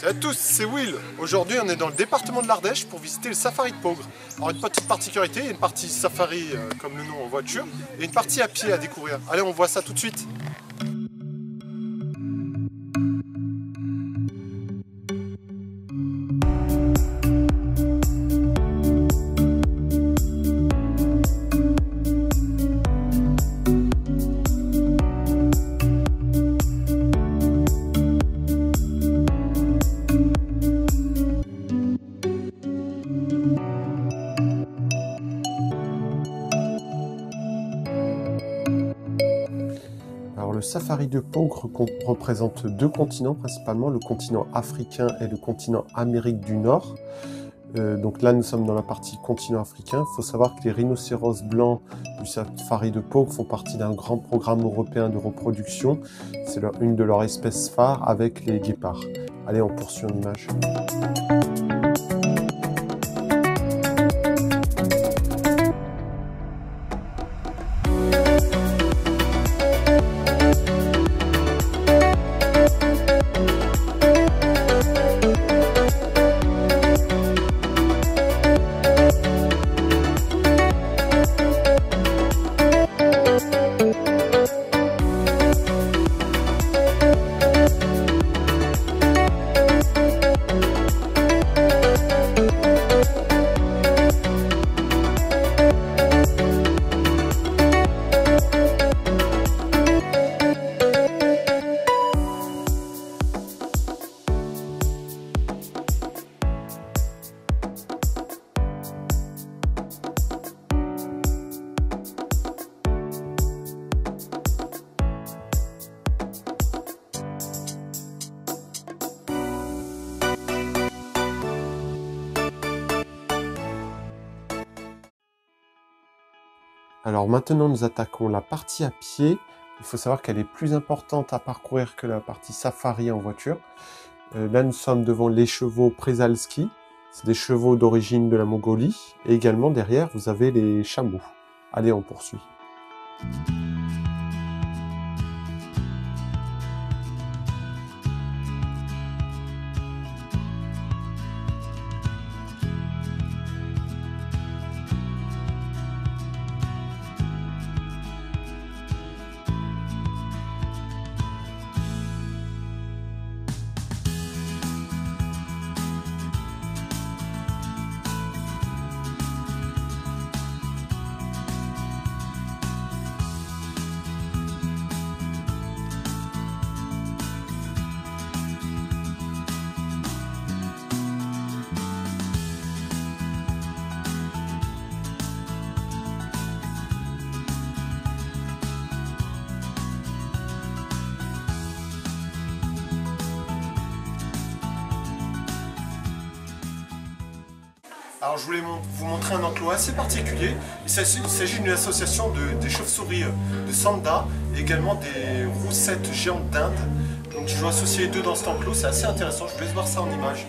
Salut à tous, c'est Will. Aujourd'hui, on est dans le département de l'Ardèche pour visiter le safari de Peaugres. Alors, une petite particularité, il y a une partie safari, comme le nom en voiture, et une partie à pied à découvrir. Allez, on voit ça tout de suite. Alors, le safari de Peaugres représente deux continents, principalement le continent africain et le continent Amérique du Nord. Donc là, nous sommes dans la partie continent africain. Il faut savoir que les rhinocéros blancs du safari de Peaugres font partie d'un grand programme européen de reproduction. C'est une de leurs espèces phares avec les guépards. Allez, on poursuit en image. Alors maintenant, nous attaquons la partie à pied. Il faut savoir qu'elle est plus importante à parcourir que la partie safari en voiture. Là, nous sommes devant les chevaux Przalski. C'est des chevaux d'origine de la Mongolie. Et également, derrière, vous avez les chameaux. Allez, on poursuit. Alors je voulais vous montrer un enclos assez particulier. Il s'agit d'une association des chauves-souris de Sanda et également des roussettes géantes d'Inde. Donc je dois associer les deux dans cet enclos, c'est assez intéressant, je vous laisse voir ça en image.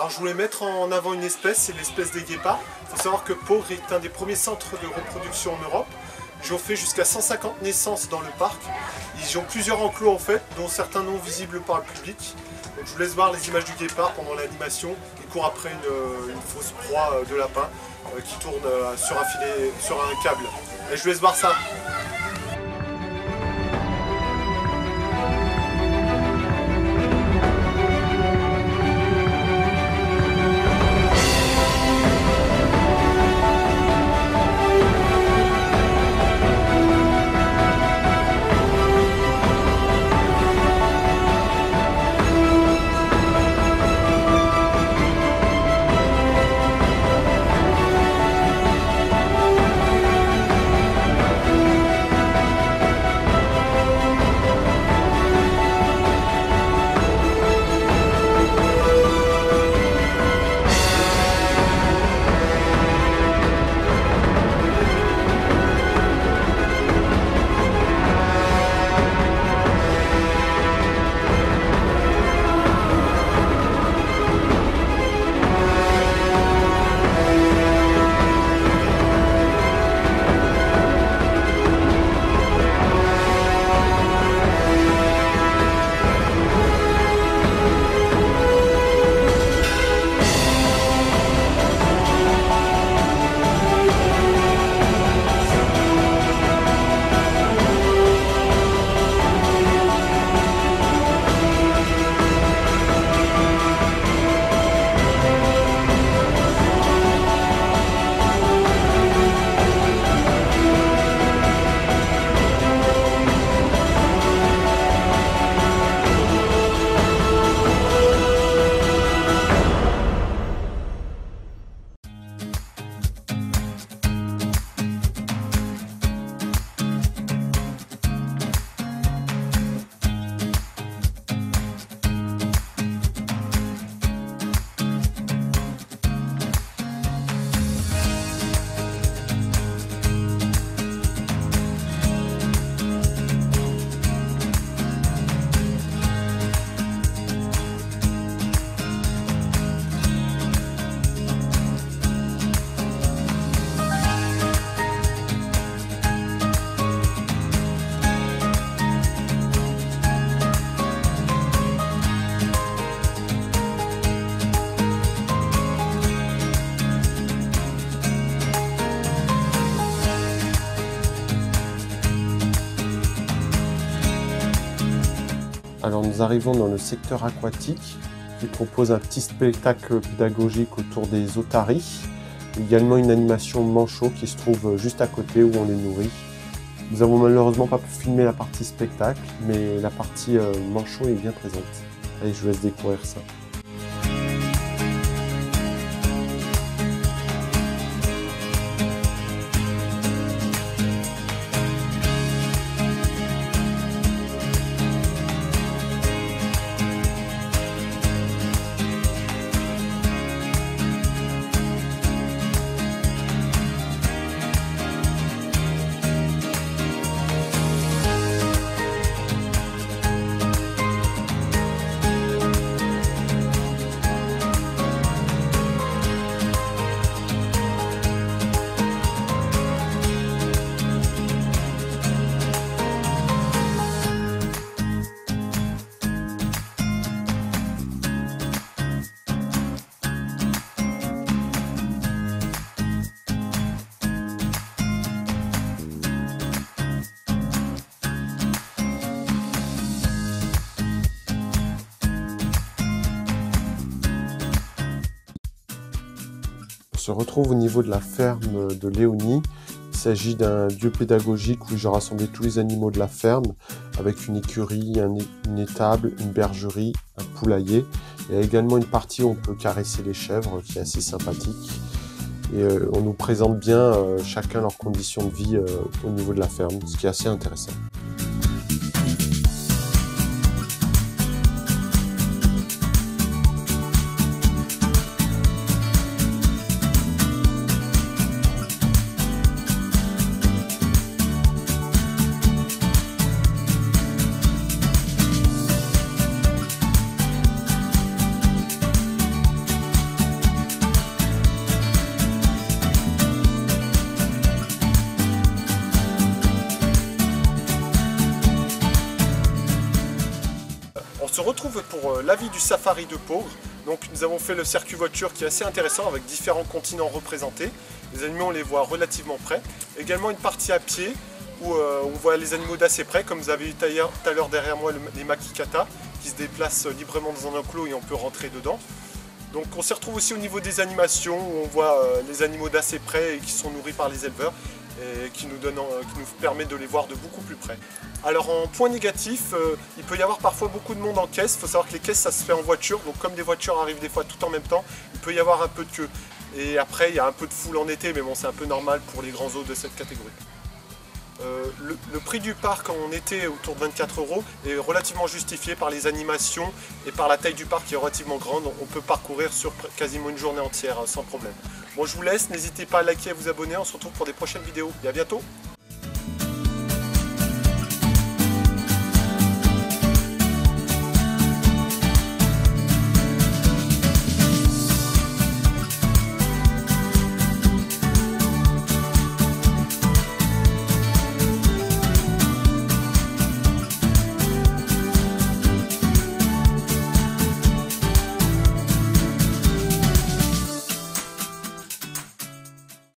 Alors je voulais mettre en avant une espèce, c'est l'espèce des guépards. Il faut savoir que Pau est un des premiers centres de reproduction en Europe. Ils ont fait jusqu'à 150 naissances dans le parc. Ils ont plusieurs enclos en fait, dont certains non visibles par le public. Donc je vous laisse voir les images du guépard pendant l'animation. Il court après une fausse proie de lapin qui tourne sur un filet, sur un câble. Et je vous laisse voir ça. Alors nous arrivons dans le secteur aquatique qui propose un petit spectacle pédagogique autour des otaries. Également une animation manchot qui se trouve juste à côté où on les nourrit. Nous avons malheureusement pas pu filmer la partie spectacle, mais la partie manchot est bien présente. Allez, je vous laisse découvrir ça. On se retrouve au niveau de la ferme de Léonie. Il s'agit d'un lieu pédagogique où j'ai rassemblé tous les animaux de la ferme avec une écurie, une étable, une bergerie, un poulailler. Il y a également une partie où on peut caresser les chèvres qui est assez sympathique. Et on nous présente bien chacun leurs conditions de vie au niveau de la ferme, ce qui est assez intéressant. se retrouve pour l'avis du safari de Peaugres. Donc nous avons fait le circuit voiture qui est assez intéressant avec différents continents représentés. Les animaux on les voit relativement près. Également une partie à pied où on voit les animaux d'assez près, comme vous avez vu tout à l'heure derrière moi les makikata qui se déplacent librement dans un enclos et on peut rentrer dedans. Donc on se retrouve aussi au niveau des animations où on voit les animaux d'assez près et qui sont nourris par les éleveurs et qui nous permet de les voir de beaucoup plus près. Alors en point négatif, il peut y avoir parfois beaucoup de monde en caisse. Il faut savoir que les caisses ça se fait en voiture, donc comme des voitures arrivent des fois tout en même temps, il peut y avoir un peu de queue. Et après il y a un peu de foule en été, mais bon c'est un peu normal pour les grands zoos de cette catégorie. Le prix du parc en été autour de 24 € est relativement justifié par les animations et par la taille du parc qui est relativement grande. On peut parcourir sur quasiment une journée entière sans problème. Bon, je vous laisse, n'hésitez pas à liker et à vous abonner, on se retrouve pour des prochaines vidéos et à bientôt.